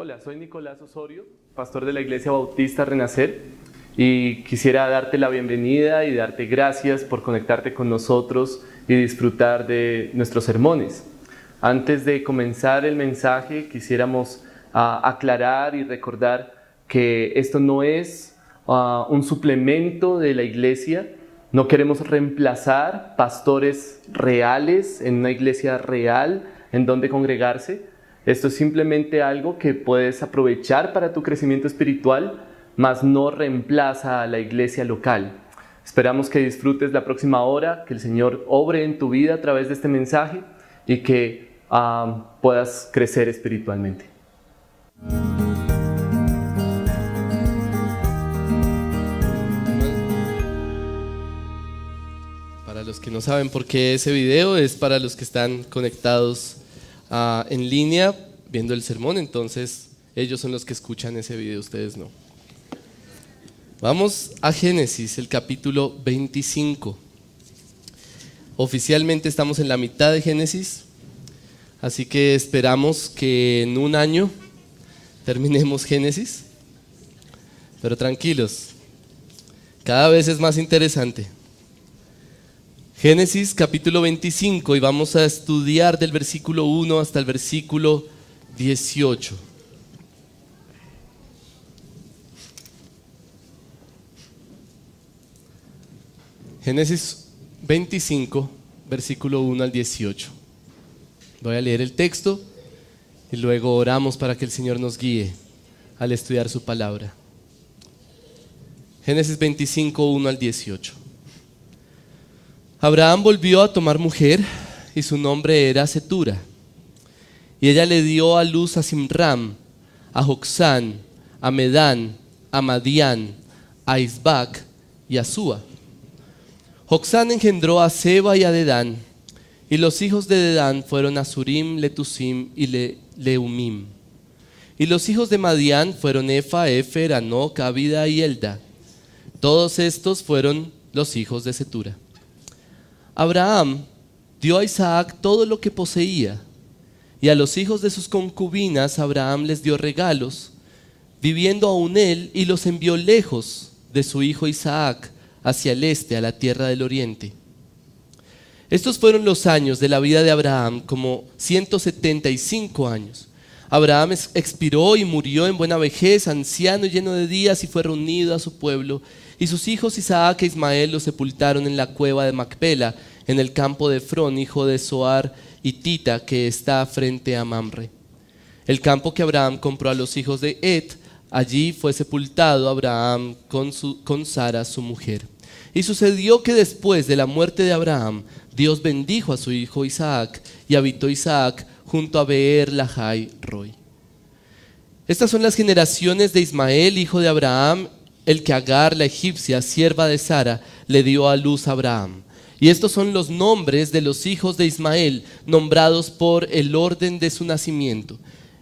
Hola, soy Nicolás Osorio, pastor de la Iglesia Bautista Renacer, y quisiera darte la bienvenida y darte gracias por conectarte con nosotros y disfrutar de nuestros sermones. Antes de comenzar el mensaje, quisiéramos aclarar y recordar que esto no es un suplemento de la iglesia. No queremos reemplazar pastores reales en una iglesia real en donde congregarse. Esto es simplemente algo que puedes aprovechar para tu crecimiento espiritual, mas no reemplaza a la iglesia local. Esperamos que disfrutes la próxima hora, que el Señor obre en tu vida a través de este mensaje y que puedas crecer espiritualmente. Para los que no saben por qué ese video, es para los que están conectados en línea viendo el sermón, entonces ellos son los que escuchan ese video, ustedes no. Vamos a Génesis, el capítulo 25. Oficialmente estamos en la mitad de Génesis, así que esperamos que en un año terminemos Génesis, pero tranquilos, cada vez es más interesante. Génesis capítulo 25, y vamos a estudiar del versículo 1 hasta el versículo 18. Génesis 25, versículo 1 al 18. Voy a leer el texto y luego oramos para que el Señor nos guíe al estudiar su palabra. Génesis 25, 1 al 18. Abraham volvió a tomar mujer y su nombre era Cetura. Y ella le dio a luz a Simram, a Jocsán, a Medán, a Madián, a Isbac y a Súa. Jocsán engendró a Seba y a Dedán, y los hijos de Dedán fueron Asurim, Letusim y Leumim. Y los hijos de Madián fueron Efa, Efer, Anoc, Abida y Elda. Todos estos fueron los hijos de Cetura. Abraham dio a Isaac todo lo que poseía, y a los hijos de sus concubinas Abraham les dio regalos, viviendo aún él, y los envió lejos de su hijo Isaac hacia el este, a la tierra del oriente. Estos fueron los años de la vida de Abraham, como 175 años. Abraham expiró y murió en buena vejez, anciano y lleno de días, y fue reunido a su pueblo. Y sus hijos Isaac e Ismael lo sepultaron en la cueva de Macpela, en el campo de Efrón, hijo de Zohar hitita, que está frente a Mamre. El campo que Abraham compró a los hijos de Et, allí fue sepultado Abraham con Sara, su mujer. Y sucedió que después de la muerte de Abraham, Dios bendijo a su hijo Isaac, y habitó Isaac junto a Beer Lahai Roi. Estas son las generaciones de Ismael, hijo de Abraham, el que Agar, la egipcia, sierva de Sara, le dio a luz a Abraham. Y estos son los nombres de los hijos de Ismael, nombrados por el orden de su nacimiento.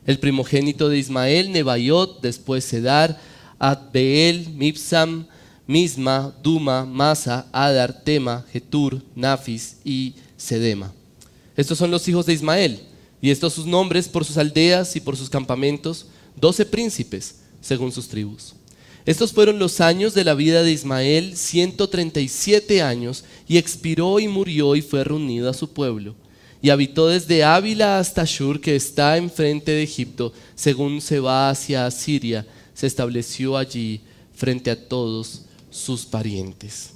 El primogénito de Ismael, Nebaiot, después Sedar, Adbeel, Mibsam, Misma, Duma, Masa, Adar, Tema, Getur, Nafis y Sedema. Estos son los hijos de Ismael, y estos sus nombres por sus aldeas y por sus campamentos, 12 príncipes, según sus tribus. Estos fueron los años de la vida de Ismael, 137 años, y expiró y murió y fue reunido a su pueblo. Y habitó desde Ávila hasta Shur, que está enfrente de Egipto, según se va hacia Asiria, se estableció allí frente a todos sus parientes.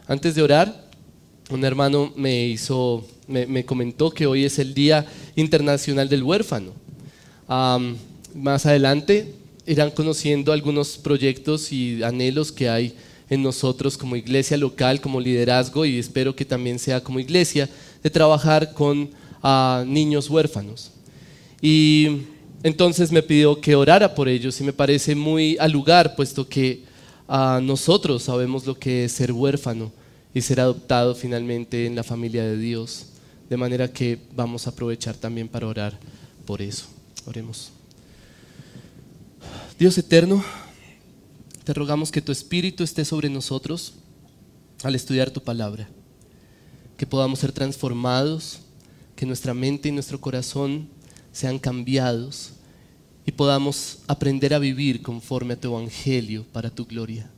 Antes de orar, un hermano me comentó que hoy es el Día Internacional del Huérfano. Más adelante irán conociendo algunos proyectos y anhelos que hay en nosotros como iglesia local, como liderazgo, y espero que también sea como iglesia, de trabajar con niños huérfanos. Y entonces me pidió que orara por ellos, y me parece muy al lugar, puesto que nosotros sabemos lo que es ser huérfano y ser adoptado finalmente en la familia de Dios, de manera que vamos a aprovechar también para orar por eso. Oremos. Dios eterno, te rogamos que tu Espíritu esté sobre nosotros al estudiar tu palabra, que podamos ser transformados, que nuestra mente y nuestro corazón sean cambiados y podamos aprender a vivir conforme a tu evangelio para tu gloria.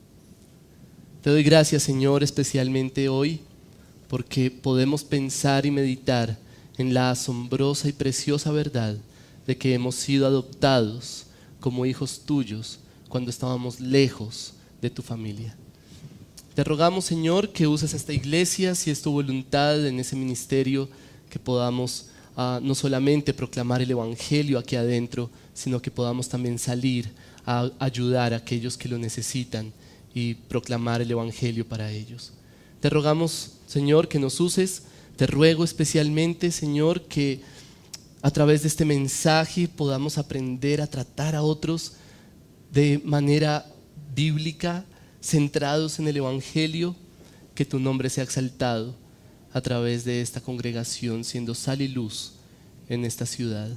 Te doy gracias, Señor, especialmente hoy, porque podemos pensar y meditar en la asombrosa y preciosa verdad de que hemos sido adoptados como hijos tuyos cuando estábamos lejos de tu familia. Te rogamos, Señor, que uses esta iglesia, si es tu voluntad, en ese ministerio, que podamos no solamente proclamar el evangelio aquí adentro, sino que podamos también salir a ayudar a aquellos que lo necesitan y proclamar el evangelio para ellos. Te rogamos, Señor, que nos uses. Te ruego especialmente, Señor, que a través de este mensaje podamos aprender a tratar a otros de manera bíblica, centrados en el evangelio. Que tu nombre sea exaltado a través de esta congregación, siendo sal y luz en esta ciudad.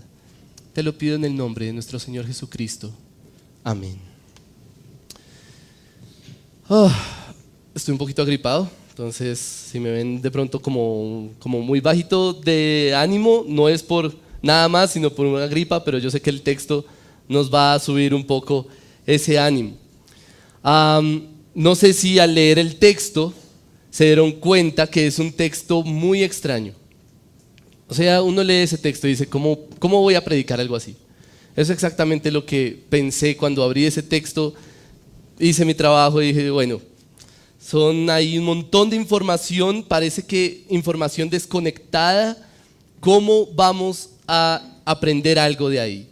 Te lo pido en el nombre de nuestro Señor Jesucristo. Amén. Estoy un poquito agripado, entonces si me ven de pronto como muy bajito de ánimo, no es por nada más, sino por una gripa, pero yo sé que el texto nos va a subir un poco ese ánimo. No sé si al leer el texto se dieron cuenta que es un texto muy extraño. O sea, uno lee ese texto y dice, ¿cómo voy a predicar algo así? Eso es exactamente lo que pensé cuando abrí ese texto, hice mi trabajo y dije, bueno, son ahí un montón de información, parece que información desconectada, ¿cómo vamos a aprender algo de ahí?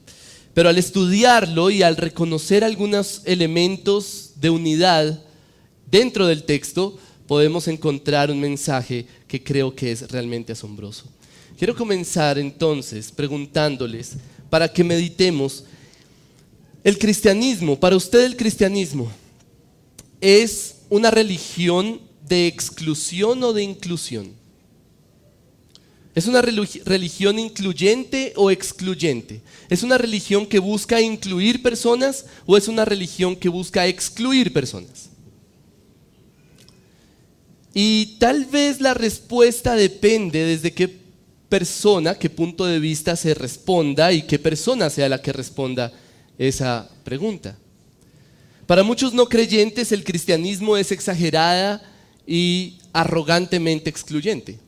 Pero al estudiarlo y al reconocer algunos elementos de unidad dentro del texto, podemos encontrar un mensaje que creo que es realmente asombroso. Quiero comenzar entonces preguntándoles para que meditemos. El cristianismo, para usted el cristianismo, ¿es una religión de exclusión o de inclusión? ¿Es una religión incluyente o excluyente? ¿Es una religión que busca incluir personas o es una religión que busca excluir personas? Y tal vez la respuesta depende desde qué persona, qué punto de vista se responda y qué persona sea la que responda esa pregunta. Para muchos no creyentes el cristianismo es exagerada y arrogantemente excluyente.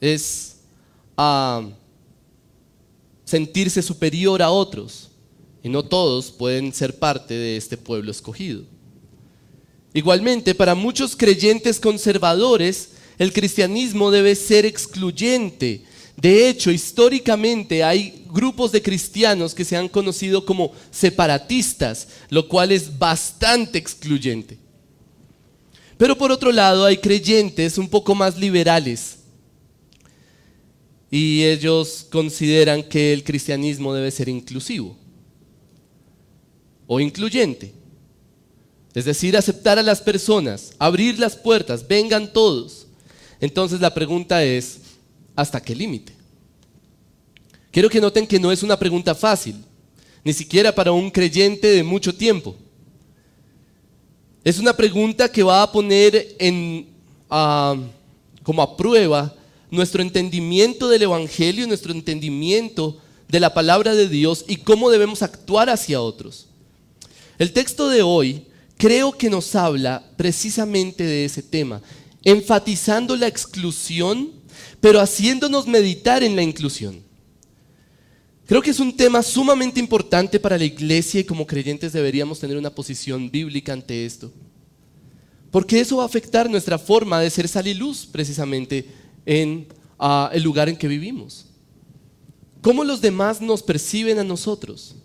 Es sentirse superior a otros y no todos pueden ser parte de este pueblo escogido. Igualmente, para muchos creyentes conservadores, el cristianismo debe ser excluyente. De hecho, históricamente hay grupos de cristianos que se han conocido como separatistas, lo cual es bastante excluyente. Pero por otro lado, hay creyentes un poco más liberales y ellos consideran que el cristianismo debe ser inclusivo o incluyente. Es decir, aceptar a las personas, abrir las puertas, vengan todos. Entonces la pregunta es, ¿hasta qué límite? Quiero que noten que no es una pregunta fácil, ni siquiera para un creyente de mucho tiempo. Es una pregunta que va a poner como a prueba nuestro entendimiento del evangelio, nuestro entendimiento de la palabra de Dios y cómo debemos actuar hacia otros. El texto de hoy creo que nos habla precisamente de ese tema, enfatizando la exclusión, pero haciéndonos meditar en la inclusión. Creo que es un tema sumamente importante para la iglesia y como creyentes deberíamos tener una posición bíblica ante esto. Porque eso va a afectar nuestra forma de ser sal y luz precisamente en el lugar en que vivimos. ¿Cómo los demás nos perciben a nosotros?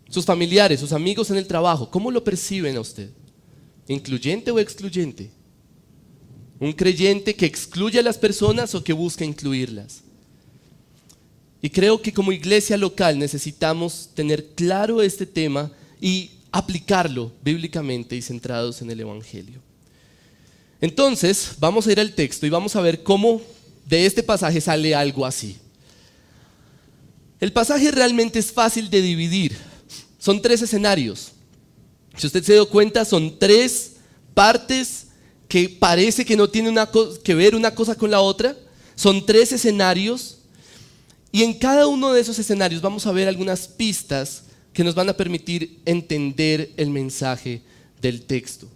Sus familiares, sus amigos en el trabajo, ¿cómo lo perciben a usted? ¿Incluyente o excluyente? ¿Un creyente que excluye a las personas o que busca incluirlas? Y creo que como iglesia local necesitamos tener claro este tema y aplicarlo bíblicamente y centrados en el evangelio. Entonces, vamos a ir al texto y vamos a ver cómo de este pasaje sale algo así. El pasaje realmente es fácil de dividir. Son 3 escenarios. Si usted se dio cuenta, son 3 partes que parece que no tienen que ver una cosa con la otra. Son 3 escenarios Y en cada uno de esos escenarios vamos a ver algunas pistas que nos van a permitir entender el mensaje del texto.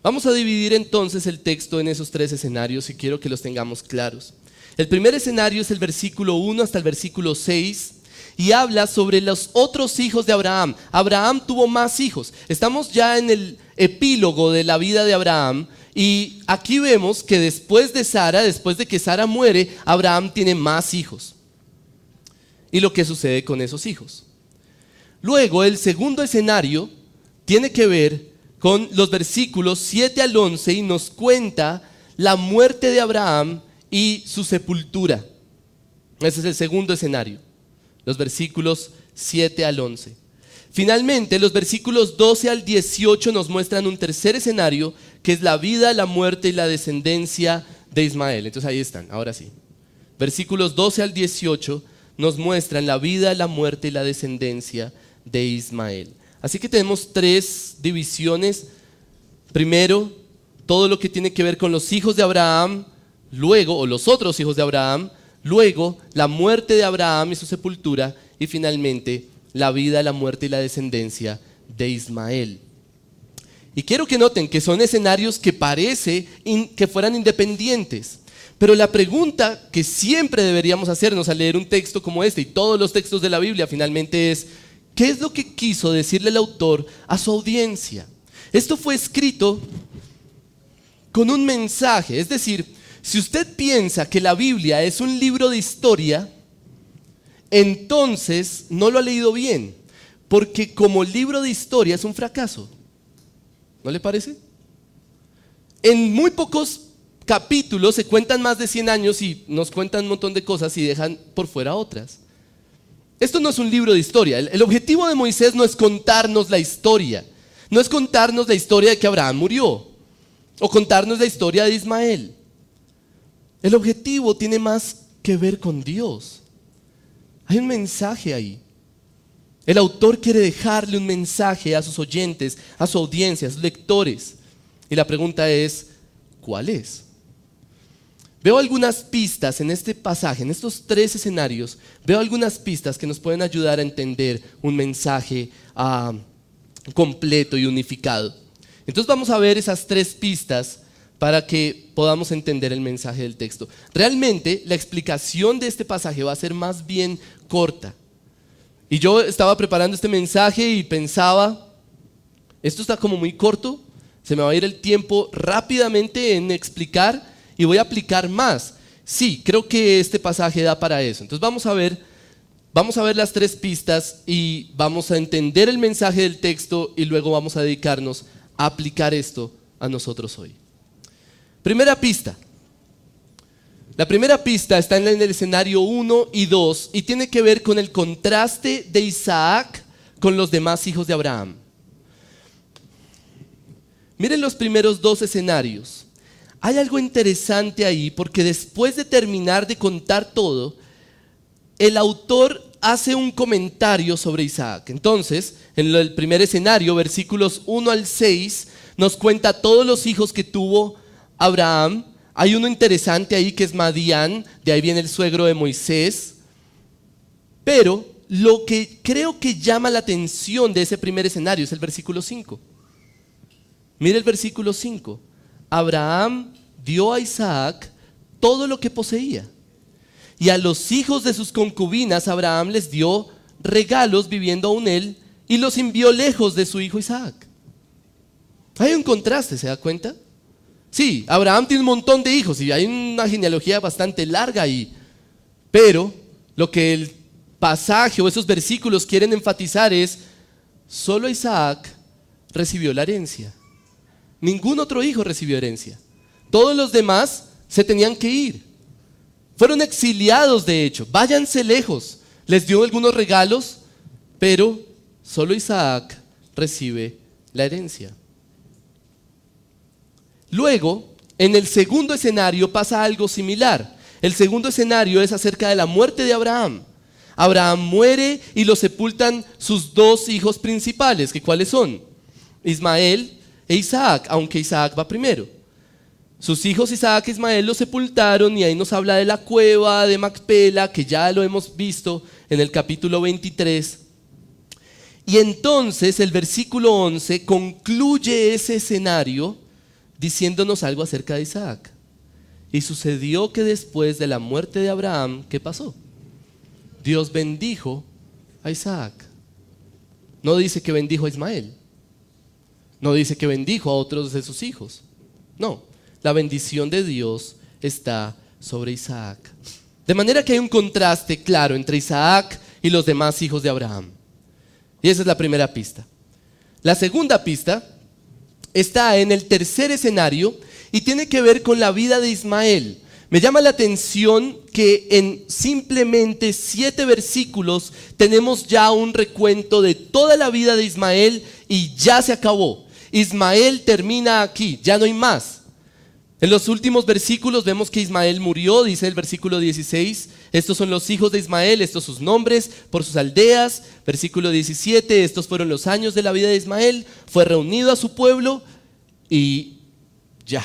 Vamos a dividir entonces el texto en esos 3 escenarios y quiero que los tengamos claros. El primer escenario es el versículo 1 hasta el versículo 6 y habla sobre los otros hijos de Abraham. Abraham tuvo más hijos. Estamos ya en el epílogo de la vida de Abraham y aquí vemos que después de que Sara muere, Abraham tiene más hijos. Y lo que sucede con esos hijos. Luego, el segundo escenario tiene que ver con los versículos 7 al 11 y nos cuenta la muerte de Abraham y su sepultura. Ese es el segundo escenario, los versículos 7 al 11. Finalmente, los versículos 12 al 18 nos muestran un tercer escenario, que es la vida, la muerte y la descendencia de Ismael. Entonces ahí están, ahora sí. Versículos 12 al 18 nos muestran la vida, la muerte y la descendencia de Ismael. Así que tenemos 3 divisiones. Primero, todo lo que tiene que ver con los hijos de Abraham, luego, o los otros hijos de Abraham, luego la muerte de Abraham y su sepultura, y finalmente la vida, la muerte y la descendencia de Ismael. Y quiero que noten que son escenarios que parece que fueran independientes. Pero la pregunta que siempre deberíamos hacernos al leer un texto como este, y todos los textos de la Biblia finalmente es, ¿qué es lo que quiso decirle el autor a su audiencia? Esto fue escrito con un mensaje, es decir, si usted piensa que la Biblia es un libro de historia, entonces no lo ha leído bien, porque como libro de historia es un fracaso. ¿No le parece? En muy pocos capítulos se cuentan más de 100 años y nos cuentan un montón de cosas y dejan por fuera otras. Esto no es un libro de historia. El objetivo de Moisés no es contarnos la historia. No es contarnos la historia de que Abraham murió o contarnos la historia de Ismael. El objetivo tiene más que ver con Dios. Hay un mensaje ahí. El autor quiere dejarle un mensaje a sus oyentes, a su audiencia, a sus lectores. Y la pregunta es, ¿cuál es? Veo algunas pistas en este pasaje, en estos 3 escenarios, veo algunas pistas que nos pueden ayudar a entender un mensaje completo y unificado. Entonces vamos a ver esas 3 pistas para que podamos entender el mensaje del texto. Realmente la explicación de este pasaje va a ser más bien corta. Y yo estaba preparando este mensaje y pensaba, esto está como muy corto, se me va a ir el tiempo rápidamente en explicar y voy a aplicar más. Sí, creo que este pasaje da para eso. Entonces vamos a ver las 3 pistas y vamos a entender el mensaje del texto y luego vamos a dedicarnos a aplicar esto a nosotros hoy. Primera pista. La primera pista está en el escenario 1 y 2 y tiene que ver con el contraste de Isaac con los demás hijos de Abraham. Miren los primeros 2 escenarios. Hay algo interesante ahí porque después de terminar de contar todo, el autor hace un comentario sobre Isaac. Entonces, en el primer escenario, versículos 1 al 6, nos cuenta todos los hijos que tuvo Abraham. Hay uno interesante ahí que es Madián, de ahí viene el suegro de Moisés. Pero lo que creo que llama la atención de ese primer escenario es el versículo 5. Mire el versículo 5. Abraham dio a Isaac todo lo que poseía. Y a los hijos de sus concubinas Abraham les dio regalos viviendo aún él y los envió lejos de su hijo Isaac. Hay un contraste, ¿se da cuenta? Sí, Abraham tiene un montón de hijos y hay una genealogía bastante larga ahí. Pero lo que el pasaje o esos versículos quieren enfatizar es, solo Isaac recibió la herencia. Ningún otro hijo recibió herencia. Todos los demás se tenían que ir. Fueron exiliados, de hecho. Váyanse lejos. Les dio algunos regalos, pero solo Isaac recibe la herencia. Luego, en el segundo escenario pasa algo similar. El segundo escenario es acerca de la muerte de Abraham. Abraham muere y lo sepultan sus 2 hijos principales, que ¿cuáles son? Ismael e Isaac, aunque Isaac va primero. Sus hijos Isaac e Ismael lo sepultaron, y ahí nos habla de la cueva de Macpela, que ya lo hemos visto en el capítulo 23. Y entonces el versículo 11 concluye ese escenario diciéndonos algo acerca de Isaac. Y sucedió que después de la muerte de Abraham, ¿qué pasó? Dios bendijo a Isaac. No dice que bendijo a Ismael. No dice que bendijo a otros de sus hijos. No, la bendición de Dios está sobre Isaac. De manera que hay un contraste claro entre Isaac y los demás hijos de Abraham. Y esa es la primera pista. La segunda pista está en el tercer escenario y tiene que ver con la vida de Ismael. Me llama la atención que en simplemente 7 versículos tenemos ya un recuento de toda la vida de Ismael y ya se acabó. Ismael termina aquí, ya no hay más. En los últimos versículos vemos que Ismael murió, dice el versículo 16, estos son los hijos de Ismael, estos sus nombres por sus aldeas. Versículo 17, estos fueron los años de la vida de Ismael, fue reunido a su pueblo y ya.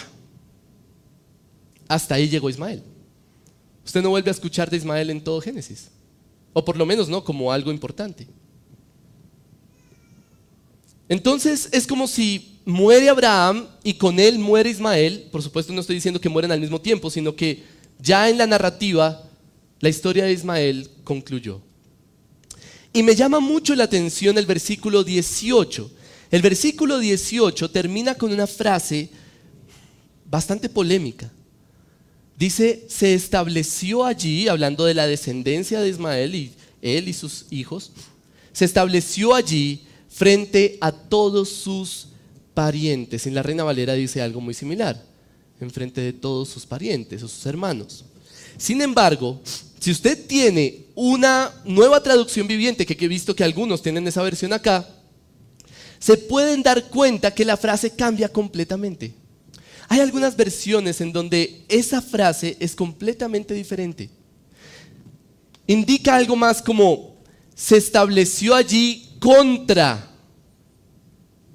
Hasta ahí llegó Ismael. Usted no vuelve a escuchar de Ismael en todo Génesis, o por lo menos no como algo importante. Entonces es como si muere Abraham y con él muere Ismael. Por supuesto no estoy diciendo que mueren al mismo tiempo, sino que ya en la narrativa la historia de Ismael concluyó. Y me llama mucho la atención el versículo 18. El versículo 18 termina con una frase bastante polémica. Dice, se estableció allí, hablando de la descendencia de Ismael y él y sus hijos, se estableció allí frente a todos sus parientes. En la Reina Valera dice algo muy similar, en frente de todos sus parientes o sus hermanos. Sin embargo, si usted tiene una nueva traducción viviente, que he visto que algunos tienen esa versión acá, se pueden dar cuenta que la frase cambia completamente. Hay algunas versiones en donde esa frase es completamente diferente. Indica algo más como, se estableció allí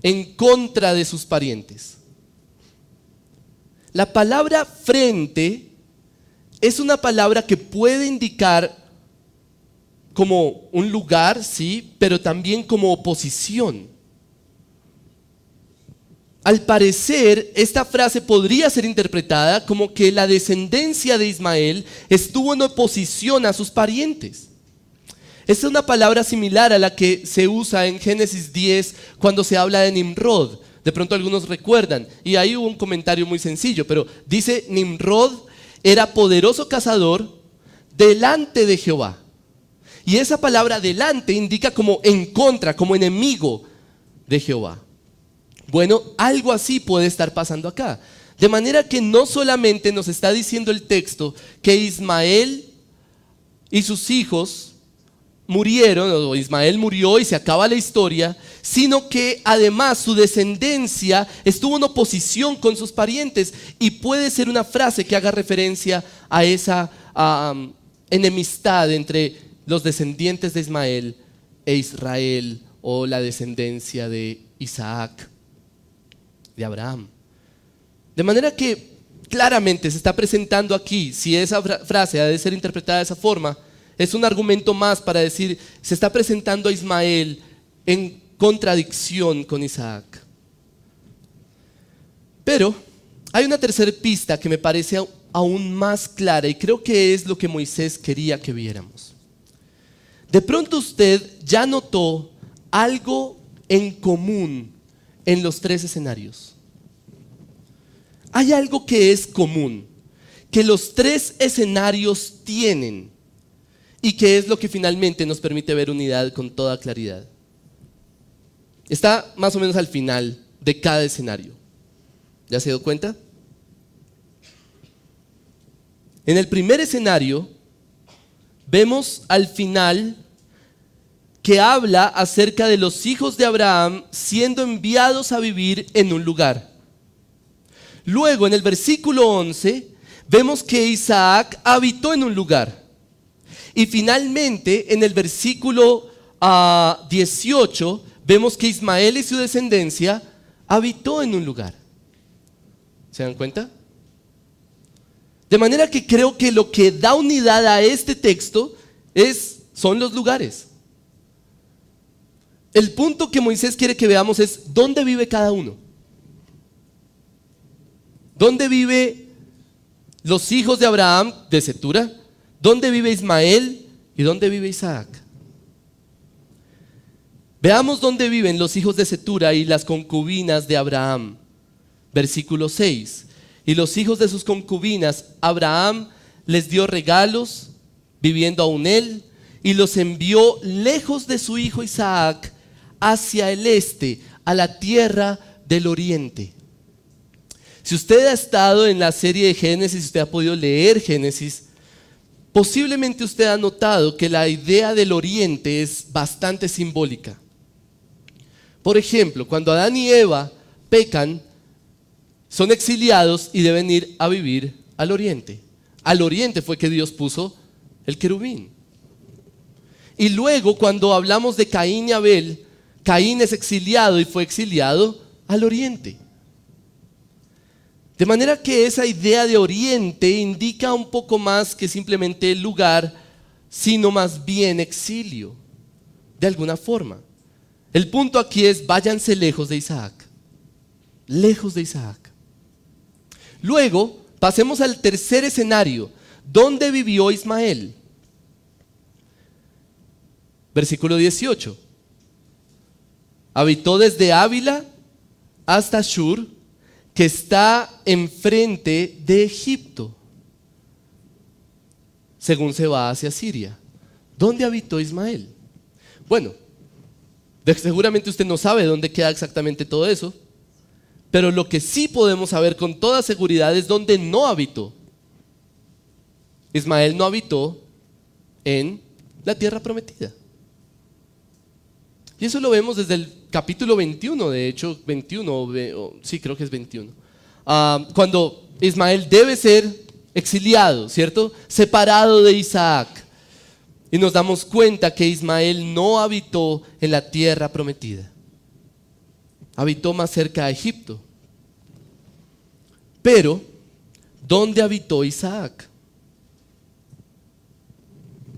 en contra de sus parientes. La palabra frente es una palabra que puede indicar como un lugar, sí, pero también como oposición. Al parecer, esta frase podría ser interpretada como que la descendencia de Ismael estuvo en oposición a sus parientes. Esta es una palabra similar a la que se usa en Génesis 10 cuando se habla de Nimrod. De pronto algunos recuerdan, y ahí hubo un comentario muy sencillo, pero dice Nimrod era poderoso cazador delante de Jehová. Y esa palabra delante indica como en contra, como enemigo de Jehová. Bueno, algo así puede estar pasando acá. De manera que no solamente nos está diciendo el texto que Ismael y sus hijos murieron, o Ismael murió y se acaba la historia, sino que además su descendencia estuvo en oposición con sus parientes, y puede ser una frase que haga referencia a esa enemistad entre los descendientes de Ismael e Israel, o la descendencia de Isaac, de Abraham. De manera que claramente se está presentando aquí, si esa frase ha de ser interpretada de esa forma, es un argumento más para decir, se está presentando a Ismael en contradicción con Isaac. Pero hay una tercera pista que me parece aún más clara, y creo que es lo que Moisés quería que viéramos. De pronto usted ya notó algo en común en los 3 escenarios. Hay algo que es común, que los 3 escenarios tienen, y que es lo que finalmente nos permite ver unidad con toda claridad. Está más o menos al final de cada escenario. ¿Ya se dio cuenta? En el primer escenario vemos al final que habla acerca de los hijos de Abraham siendo enviados a vivir en un lugar. Luego, en el versículo 11, vemos que Isaac habitó en un lugar. Y finalmente, en el versículo 18, vemos que Ismael y su descendencia habitó en un lugar. ¿Se dan cuenta? De manera que creo que lo que da unidad a este texto son los lugares. El punto que Moisés quiere que veamos es dónde vive cada uno. ¿Dónde vive los hijos de Abraham, de Cetura? ¿Dónde vive Ismael? ¿Y dónde vive Isaac? Veamos dónde viven los hijos de Cetura y las concubinas de Abraham. Versículo 6. Y los hijos de sus concubinas, Abraham les dio regalos, viviendo aún él, y los envió lejos de su hijo Isaac, hacia el este, a la tierra del oriente. Si usted ha estado en la serie de Génesis, si usted ha podido leer Génesis, posiblemente usted ha notado que la idea del oriente es bastante simbólica. Por ejemplo, cuando Adán y Eva pecan, son exiliados y deben ir a vivir al oriente. Al oriente fue que Dios puso el querubín. Y luego, cuando hablamos de Caín y Abel, Caín es exiliado y fue exiliado al oriente. De manera que esa idea de oriente indica un poco más que simplemente lugar, sino más bien exilio, de alguna forma. El punto aquí es: váyanse lejos de Isaac. Lejos de Isaac. Luego, pasemos al tercer escenario. ¿Dónde vivió Ismael? Versículo 18. Habitó desde Ávila hasta Shur, que está enfrente de Egipto, según se va hacia Siria. ¿Dónde habitó Ismael? Bueno, seguramente usted no sabe dónde queda exactamente todo eso, pero lo que sí podemos saber con toda seguridad es dónde no habitó. Ismael no habitó en la tierra prometida. Y eso lo vemos desde el capítulo 21, de hecho, 21, sí, creo que es 21. Cuando Ismael debe ser exiliado, ¿cierto? Separado de Isaac. Y nos damos cuenta que Ismael no habitó en la tierra prometida. Habitó más cerca de Egipto. Pero, ¿dónde habitó Isaac?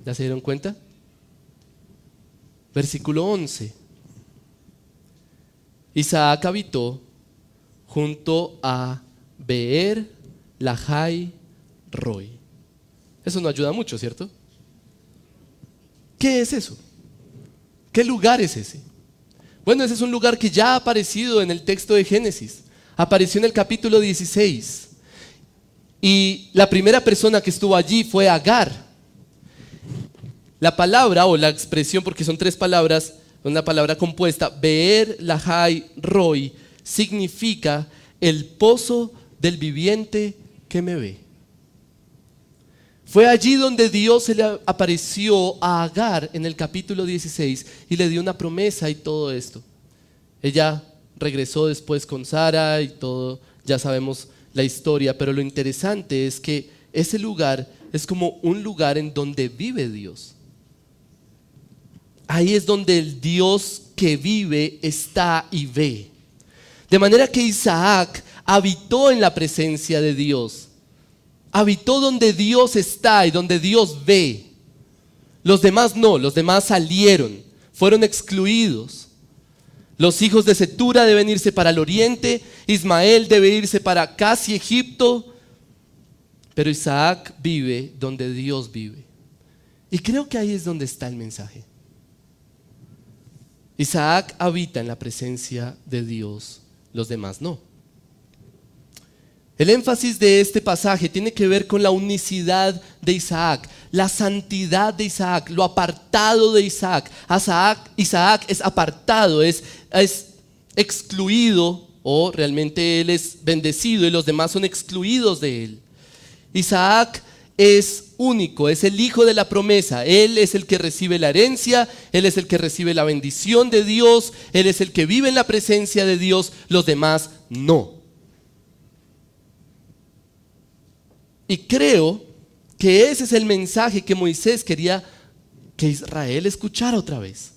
¿Ya se dieron cuenta? Versículo 11. Isaac habitó junto a Beer Lahai Roi. Eso no ayuda mucho, ¿cierto? ¿Qué es eso? ¿Qué lugar es ese? Bueno, ese es un lugar que ya ha aparecido en el texto de Génesis. Apareció en el capítulo 16. Y la primera persona que estuvo allí fue Agar. La palabra o la expresión, porque son tres palabras, una palabra compuesta, Beer Lahai Roi, significa el pozo del viviente que me ve. Fue allí donde Dios se le apareció a Agar en el capítulo 16 y le dio una promesa y todo esto. Ella regresó después con Sara y todo, ya sabemos la historia, pero lo interesante es que ese lugar es como un lugar en donde vive Dios. Ahí es donde el Dios que vive está y ve. De manera que Isaac habitó en la presencia de Dios. Habitó donde Dios está y donde Dios ve. Los demás no, los demás salieron, fueron excluidos. Los hijos de Cetura deben irse para el oriente, Ismael debe irse para casi Egipto, pero Isaac vive donde Dios vive. Y creo que ahí es donde está el mensaje. Isaac habita en la presencia de Dios, los demás no. El énfasis de este pasaje tiene que ver con la unicidad de Isaac, la santidad de Isaac, lo apartado de Isaac. Isaac es apartado, es excluido, o realmente él es bendecido y los demás son excluidos de él. Isaac es único, es el hijo de la promesa. Él es el que recibe la herencia, él es el que recibe la bendición de Dios, él es el que vive en la presencia de Dios, los demás no. Y creo que ese es el mensaje que Moisés quería que Israel escuchara otra vez.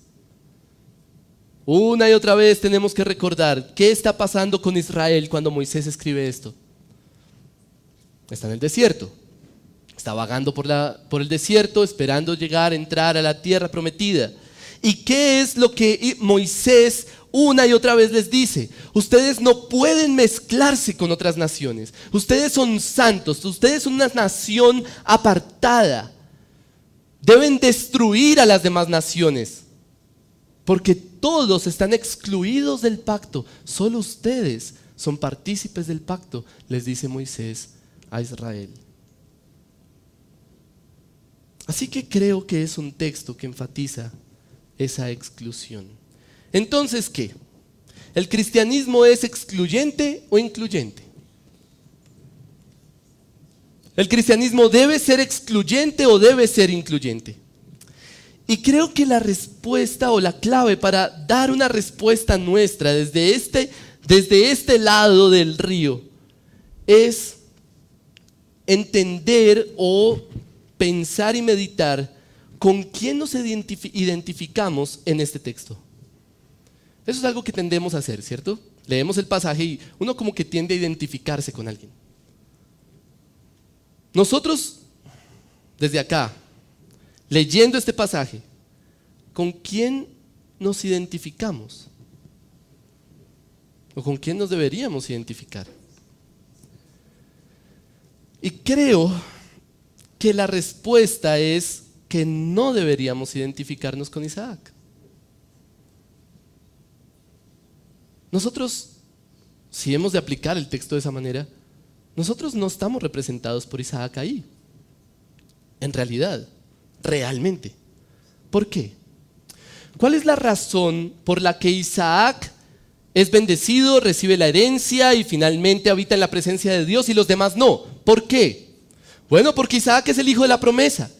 Una y otra vez tenemos que recordar qué está pasando con Israel cuando Moisés escribe esto. Está en el desierto. Está vagando por el desierto, esperando entrar a la tierra prometida. ¿Y qué es lo que Moisés una y otra vez les dice? Ustedes no pueden mezclarse con otras naciones. Ustedes son santos, ustedes son una nación apartada. Deben destruir a las demás naciones, porque todos están excluidos del pacto. Solo ustedes son partícipes del pacto, les dice Moisés a Israel. Así que creo que es un texto que enfatiza esa exclusión. Entonces, ¿qué? ¿El cristianismo es excluyente o incluyente? ¿El cristianismo debe ser excluyente o debe ser incluyente? Y creo que la respuesta o la clave para dar una respuesta nuestra desde este lado del río es entender o pensar y meditar con quién nos identificamos en este texto. Eso es algo que tendemos a hacer, ¿cierto? Leemos el pasaje y uno como que tiende a identificarse con alguien. Nosotros, desde acá, leyendo este pasaje, ¿con quién nos identificamos? ¿O con quién nos deberíamos identificar? Y creo que la respuesta es que no deberíamos identificarnos con Isaac. Nosotros, si hemos de aplicar el texto de esa manera, nosotros no estamos representados por Isaac ahí. En realidad, realmente. ¿Por qué? ¿Cuál es la razón por la que Isaac es bendecido, recibe la herencia y finalmente habita en la presencia de Dios y los demás no? ¿Por qué? Bueno, porque Isaac es el hijo de la promesa.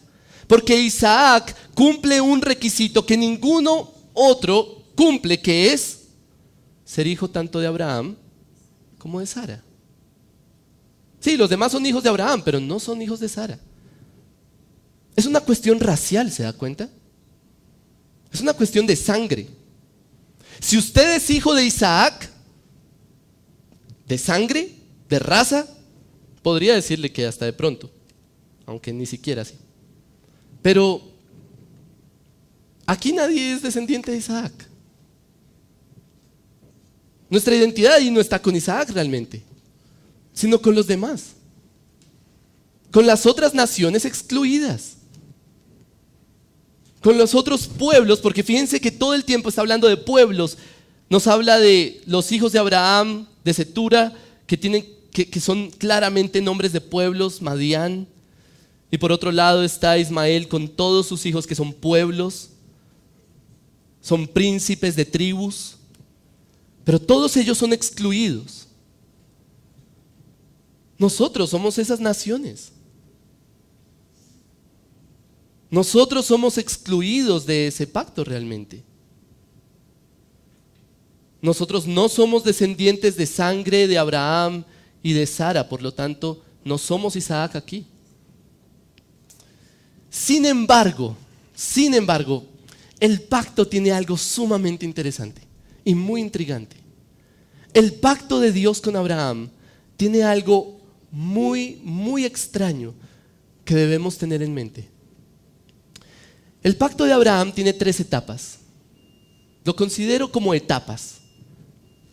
Porque Isaac cumple un requisito que ninguno otro cumple, que es ser hijo tanto de Abraham como de Sara. Sí, los demás son hijos de Abraham, pero no son hijos de Sara. Es una cuestión racial, ¿se da cuenta? Es una cuestión de sangre. Si usted es hijo de Isaac, de sangre, de raza, podría decirle que hasta de pronto, aunque ni siquiera así. Pero aquí nadie es descendiente de Isaac. Nuestra identidad ahí no está con Isaac realmente, sino con los demás, con las otras naciones excluidas, con los otros pueblos, porque fíjense que todo el tiempo está hablando de pueblos. Nos habla de los hijos de Abraham, de Cetura, que son claramente nombres de pueblos, Madián. Y por otro lado está Ismael con todos sus hijos que son pueblos, son príncipes de tribus, pero todos ellos son excluidos. Nosotros somos esas naciones. Nosotros somos excluidos de ese pacto realmente. Nosotros no somos descendientes de sangre de Abraham y de Sara, por lo tanto, no somos Isaac aquí. Sin embargo, el pacto tiene algo sumamente interesante y muy intrigante. El pacto de Dios con Abraham tiene algo muy, muy extraño que debemos tener en mente. El pacto de Abraham tiene 3 etapas. Lo considero como etapas,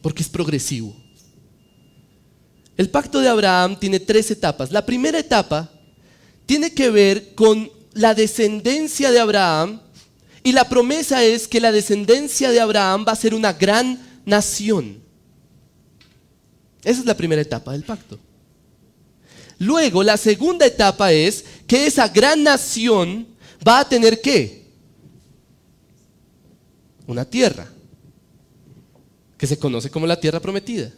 porque es progresivo. El pacto de Abraham tiene 3 etapas. La primera etapa tiene que ver con la descendencia de Abraham, y la promesa es que la descendencia de Abraham va a ser una gran nación. Esa es la primera etapa del pacto. Luego, la segunda etapa es que esa gran nación va a tener ¿qué? Una tierra, que se conoce como la tierra prometida.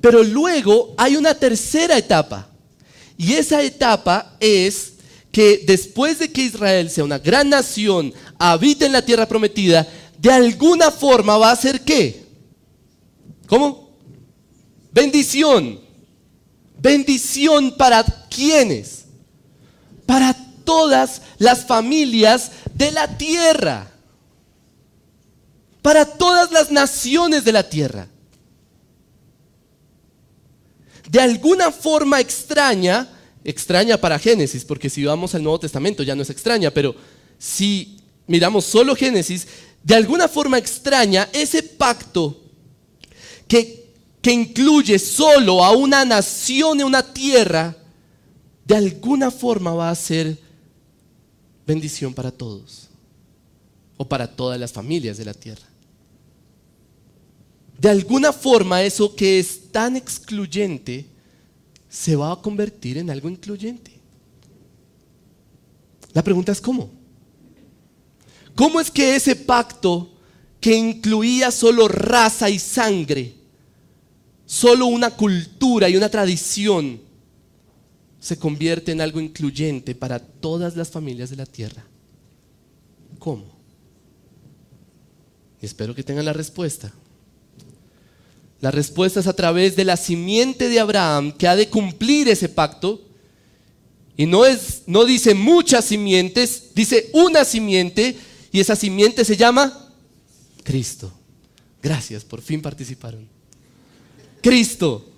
Pero luego hay una tercera etapa. Y esa etapa es que después de que Israel sea una gran nación, habite en la tierra prometida, de alguna forma va a ser ¿qué? ¿Cómo? Bendición. ¿Bendición para quiénes? Para todas las familias de la tierra. Para todas las naciones de la tierra. de alguna forma extraña para Génesis, porque si vamos al Nuevo Testamento ya no es extraña, pero si miramos solo Génesis, de alguna forma extraña, ese pacto que incluye solo a una nación y una tierra, de alguna forma va a ser bendición para todos, o para todas las familias de la tierra. De alguna forma eso que es tan excluyente se va a convertir en algo incluyente. La pregunta es ¿cómo? ¿Cómo es que ese pacto que incluía solo raza y sangre, solo una cultura y una tradición, se convierte en algo incluyente para todas las familias de la tierra? ¿Cómo? Y espero que tengan la respuesta. La respuesta es a través de la simiente de Abraham que ha de cumplir ese pacto. Y no dice muchas simientes, dice una simiente, y esa simiente se llama Cristo. Gracias, por fin participaron. Cristo.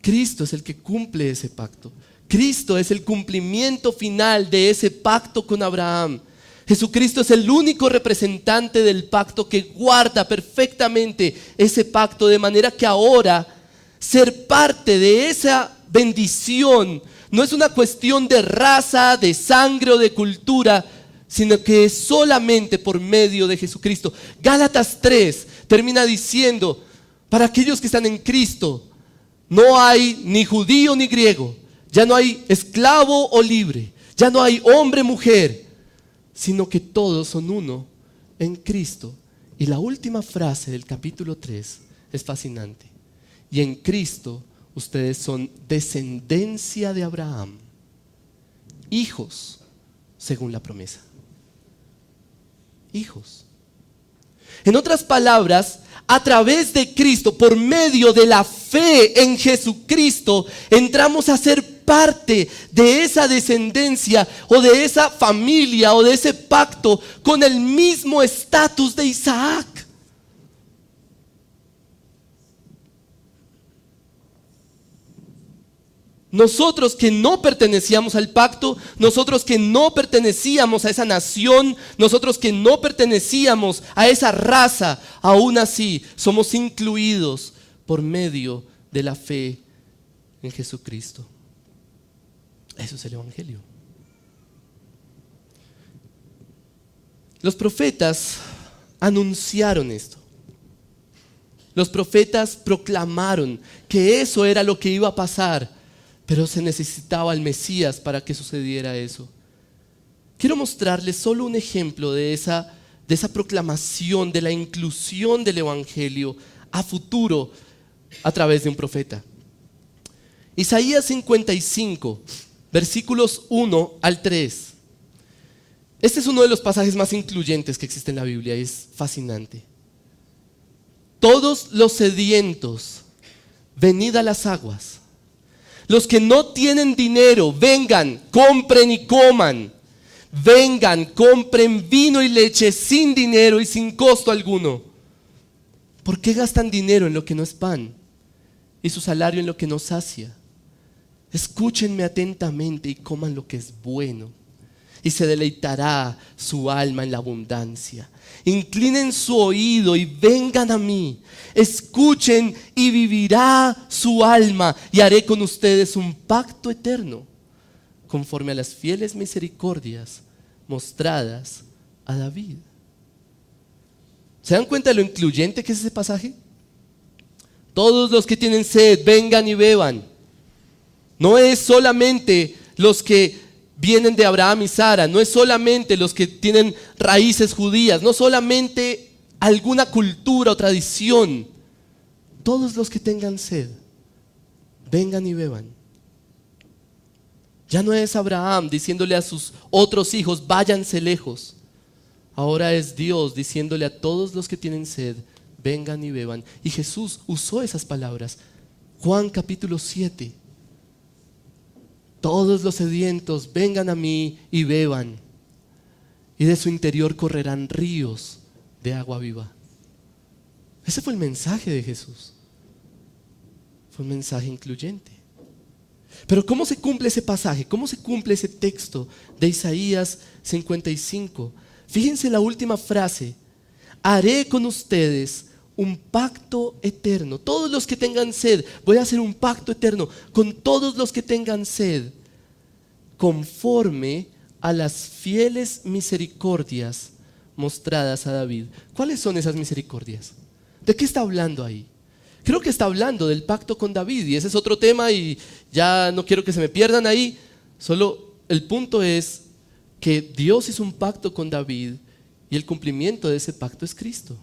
Cristo es el que cumple ese pacto. Cristo es el cumplimiento final de ese pacto con Abraham. Jesucristo es el único representante del pacto que guarda perfectamente ese pacto, de manera que ahora ser parte de esa bendición no es una cuestión de raza, de sangre o de cultura, sino que es solamente por medio de Jesucristo. Gálatas 3 termina diciendo, para aquellos que están en Cristo, no hay ni judío ni griego, ya no hay esclavo o libre, ya no hay hombre, mujer, sino que todos son uno en Cristo. Y la última frase del capítulo 3 es fascinante. Y en Cristo ustedes son descendencia de Abraham, hijos según la promesa. Hijos. En otras palabras, a través de Cristo, por medio de la fe en Jesucristo, entramos a ser parte de esa descendencia o de esa familia o de ese pacto con el mismo estatus de Isaac. Nosotros que no pertenecíamos al pacto, nosotros que no pertenecíamos a esa nación, nosotros que no pertenecíamos a esa raza, aún así somos incluidos por medio de la fe en Jesucristo. Eso es el Evangelio. Los profetas anunciaron esto. Los profetas proclamaron que eso era lo que iba a pasar. Pero se necesitaba el Mesías para que sucediera eso. Quiero mostrarles solo un ejemplo de esa proclamación, de la inclusión del Evangelio a futuro a través de un profeta. Isaías 55, versículos 1 al 3. Este es uno de los pasajes más incluyentes que existe en la Biblia y es fascinante. Todos los sedientos, venid a las aguas. Los que no tienen dinero, vengan, compren y coman. Vengan, compren vino y leche sin dinero y sin costo alguno. ¿Por qué gastan dinero en lo que no es pan y su salario en lo que no sacia? Escúchenme atentamente y coman lo que es bueno, y se deleitará su alma en la abundancia. Inclinen su oído y vengan a mí. Escuchen y vivirá su alma, y haré con ustedes un pacto eterno, conforme a las fieles misericordias mostradas a David. ¿Se dan cuenta de lo incluyente que es ese pasaje? Todos los que tienen sed, vengan y beban. No es solamente los que vienen de Abraham y Sara, no es solamente los que tienen raíces judías, no solamente alguna cultura o tradición. Todos los que tengan sed, vengan y beban. Ya no es Abraham diciéndole a sus otros hijos, váyanse lejos. Ahora es Dios diciéndole a todos los que tienen sed, vengan y beban. Y Jesús usó esas palabras. Juan capítulo 7. Todos los sedientos, vengan a mí y beban, y de su interior correrán ríos de agua viva. Ese fue el mensaje de Jesús. Fue un mensaje incluyente. Pero ¿cómo se cumple ese pasaje? ¿Cómo se cumple ese texto de Isaías 55? Fíjense la última frase. Haré con ustedes un pacto eterno. Todos los que tengan sed, voy a hacer un pacto eterno con todos los que tengan sed, conforme a las fieles misericordias mostradas a David. ¿Cuáles son esas misericordias? ¿De qué está hablando ahí? Creo que está hablando del pacto con David, y ese es otro tema y ya no quiero que se me pierdan ahí. Solo el punto es que Dios hizo un pacto con David y el cumplimiento de ese pacto es Cristo.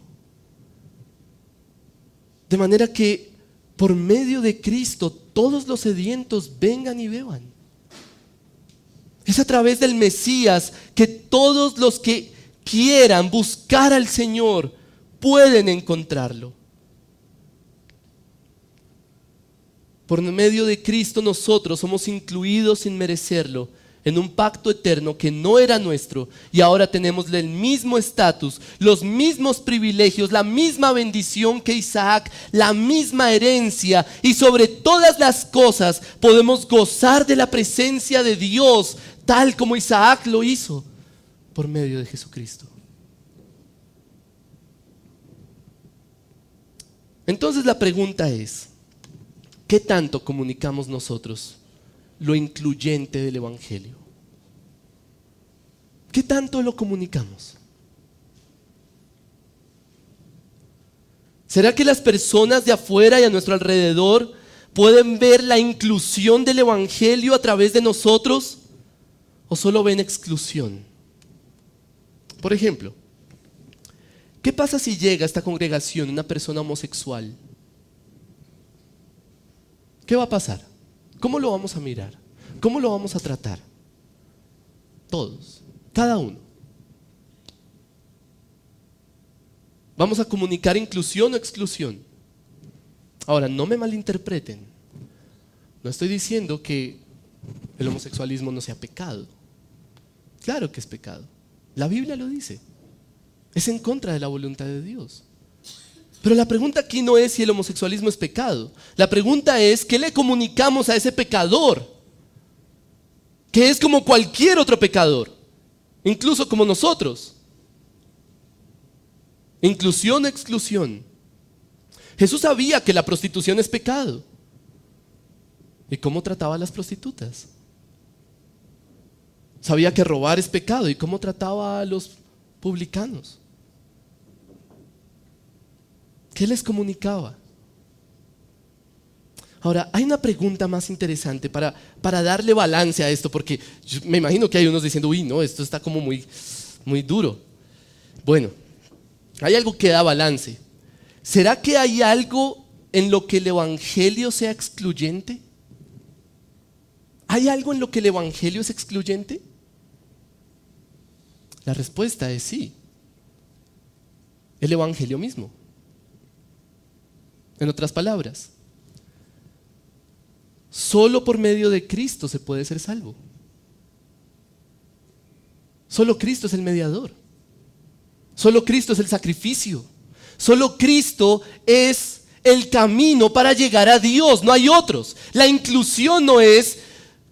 De manera que por medio de Cristo todos los sedientos vengan y beban. Es a través del Mesías que todos los que quieran buscar al Señor pueden encontrarlo. Por medio de Cristo nosotros somos incluidos sin merecerlo en un pacto eterno que no era nuestro, y ahora tenemos el mismo estatus, los mismos privilegios, la misma bendición que Isaac, la misma herencia, y sobre todas las cosas podemos gozar de la presencia de Dios tal como Isaac lo hizo por medio de Jesucristo. Entonces la pregunta es, ¿qué tanto comunicamos nosotros lo incluyente del Evangelio? ¿Qué tanto lo comunicamos? ¿Será que las personas de afuera y a nuestro alrededor pueden ver la inclusión del Evangelio a través de nosotros? ¿O solo ven exclusión? Por ejemplo, ¿qué pasa si llega a esta congregación una persona homosexual? ¿Qué va a pasar? ¿Cómo lo vamos a mirar? ¿Cómo lo vamos a tratar? Todos, cada uno. ¿Vamos a comunicar inclusión o exclusión? Ahora, no me malinterpreten. No estoy diciendo que el homosexualismo no sea pecado. Claro que es pecado. La Biblia lo dice. Es en contra de la voluntad de Dios. Pero la pregunta aquí no es si el homosexualismo es pecado. La pregunta es, ¿qué le comunicamos a ese pecador? Que es como cualquier otro pecador, incluso como nosotros. Inclusión o exclusión. Jesús sabía que la prostitución es pecado. ¿Y cómo trataba a las prostitutas? Sabía que robar es pecado. ¿Y cómo trataba a los publicanos? ¿Qué les comunicaba? Ahora, hay una pregunta más interesante para darle balance a esto, porque yo me imagino que hay unos diciendo, uy, no, esto está como muy duro. Bueno, hay algo que da balance. ¿Será que hay algo en lo que el Evangelio sea excluyente? ¿Hay algo en lo que el Evangelio es excluyente? La respuesta es sí. El Evangelio mismo. En otras palabras, solo por medio de Cristo se puede ser salvo. Solo Cristo es el mediador. Solo Cristo es el sacrificio. Solo Cristo es el camino para llegar a Dios. No hay otros. La inclusión no es,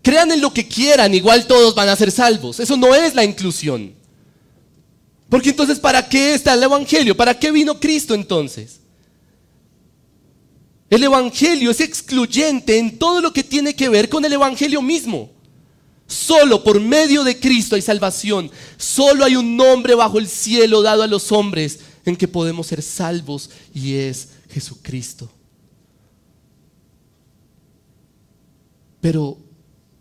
crean en lo que quieran, igual todos van a ser salvos. Eso no es la inclusión. Porque entonces, ¿para qué está el Evangelio? ¿Para qué vino Cristo entonces? El Evangelio es excluyente en todo lo que tiene que ver con el Evangelio mismo. Solo por medio de Cristo hay salvación. Solo hay un nombre bajo el cielo dado a los hombres en que podemos ser salvos, y es Jesucristo. Pero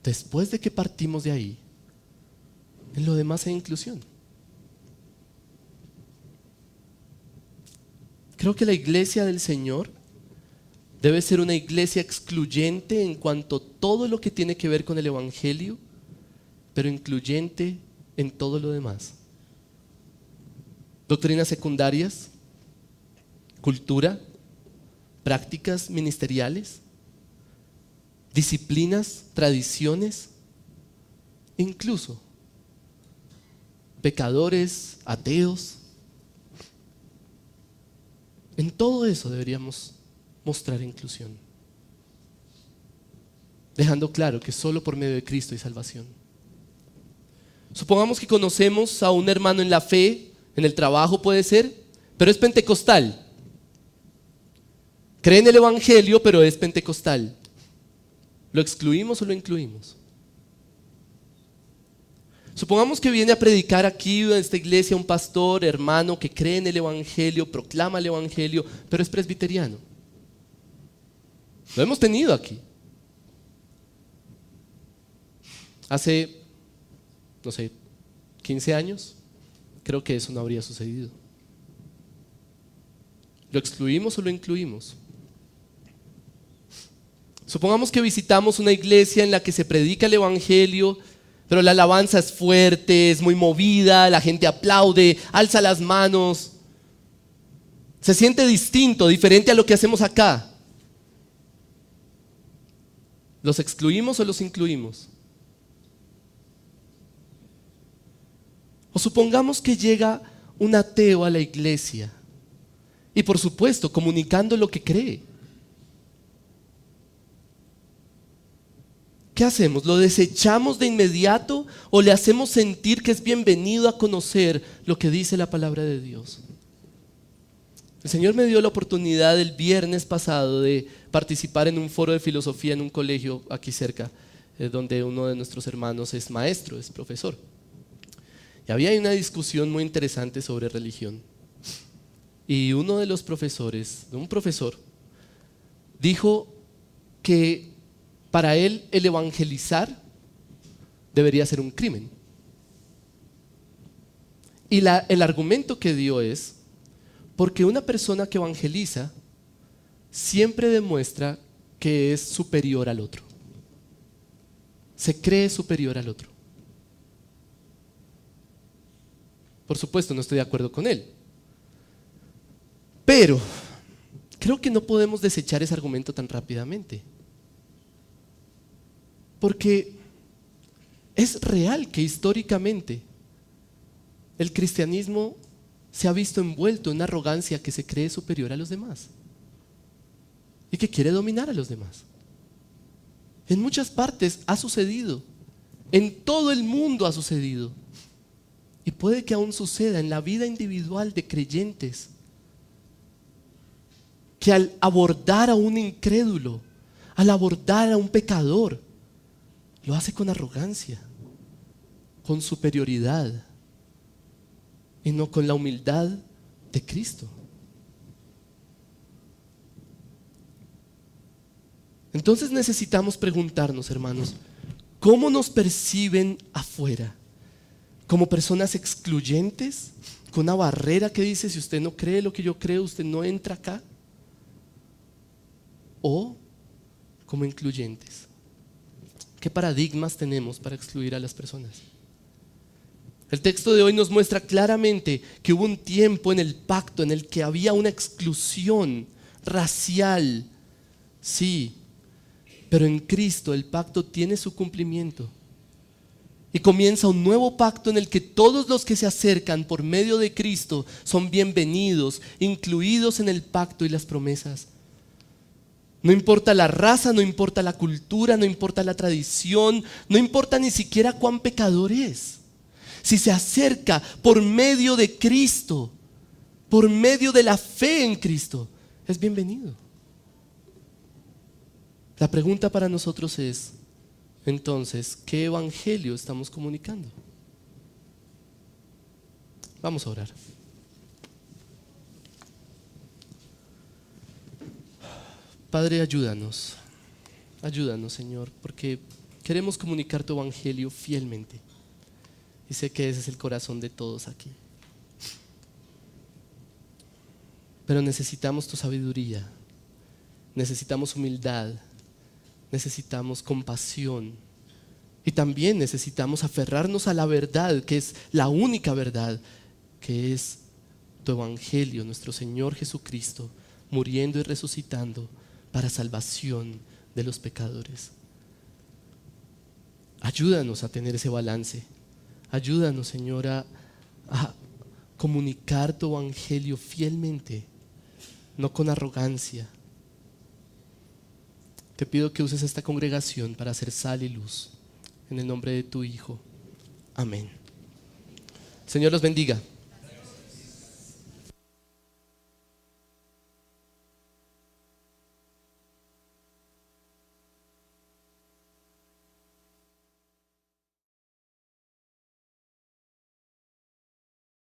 después de que partimos de ahí, en lo demás hay inclusión. Creo que la iglesia del Señor debe ser una iglesia excluyente en cuanto a todo lo que tiene que ver con el Evangelio, pero incluyente en todo lo demás. Doctrinas secundarias, cultura, prácticas ministeriales, disciplinas, tradiciones, incluso pecadores, ateos. En todo eso deberíamos mostrar inclusión, dejando claro que solo por medio de Cristo hay salvación. Supongamos que conocemos a un hermano en la fe, en el trabajo puede ser, pero es pentecostal. Cree en el evangelio, pero es pentecostal. ¿Lo excluimos o lo incluimos? Supongamos que viene a predicar aquí en esta iglesia un pastor, hermano, que cree en el evangelio, proclama el evangelio, pero es presbiteriano. Lo hemos tenido aquí. Hace, no sé, 15 años, creo que eso no habría sucedido. ¿Lo excluimos o lo incluimos? Supongamos que visitamos una iglesia en la que se predica el evangelio, pero la alabanza es fuerte, es muy movida, la gente aplaude, alza las manos. Se siente distinto, diferente a lo que hacemos acá. ¿Los excluimos o los incluimos? O supongamos que llega un ateo a la iglesia y, por supuesto, comunicando lo que cree. ¿Qué hacemos? ¿Lo desechamos de inmediato o le hacemos sentir que es bienvenido a conocer lo que dice la palabra de Dios? El Señor me dio la oportunidad el viernes pasado de participar en un foro de filosofía en un colegio aquí cerca, donde uno de nuestros hermanos es maestro, es profesor. Y había una discusión muy interesante sobre religión. Y uno de los profesores, un profesor, dijo que para él el evangelizar debería ser un crimen. Y el argumento que dio es, porque una persona que evangeliza siempre demuestra que es superior al otro. Se cree superior al otro. Por supuesto, no estoy de acuerdo con él. Pero creo que no podemos desechar ese argumento tan rápidamente. Porque es real que históricamente el cristianismo se ha visto envuelto en una arrogancia que se cree superior a los demás y que quiere dominar a los demás. En muchas partes ha sucedido, en todo el mundo ha sucedido, y puede que aún suceda en la vida individual de creyentes, que al abordar a un incrédulo, al abordar a un pecador, lo hace con arrogancia, con superioridad y no con la humildad de Cristo. Entonces necesitamos preguntarnos, hermanos, ¿cómo nos perciben afuera? ¿Como personas excluyentes? ¿Con una barrera que dice, si usted no cree lo que yo creo, usted no entra acá? ¿O como incluyentes? ¿Qué paradigmas tenemos para excluir a las personas? El texto de hoy nos muestra claramente que hubo un tiempo en el pacto en el que había una exclusión racial, sí, pero en Cristo el pacto tiene su cumplimiento y comienza un nuevo pacto en el que todos los que se acercan por medio de Cristo son bienvenidos, incluidos en el pacto y las promesas. No importa la raza, no importa la cultura, no importa la tradición, no importa ni siquiera cuán pecador es. Si se acerca por medio de Cristo, por medio de la fe en Cristo, es bienvenido. La pregunta para nosotros es, entonces, ¿qué evangelio estamos comunicando? Vamos a orar. Padre, ayúdanos, Señor, porque queremos comunicar tu evangelio fielmente. Y sé que ese es el corazón de todos aquí. Pero necesitamos tu sabiduría, necesitamos humildad, necesitamos compasión y también necesitamos aferrarnos a la verdad, que es la única verdad, que es tu evangelio, nuestro Señor Jesucristo, muriendo y resucitando para salvación de los pecadores. Ayúdanos a tener ese balance. Ayúdanos, Señor, a comunicar tu evangelio fielmente, no con arrogancia. Te pido que uses esta congregación para hacer sal y luz. En el nombre de tu Hijo. Amén. Señor los bendiga.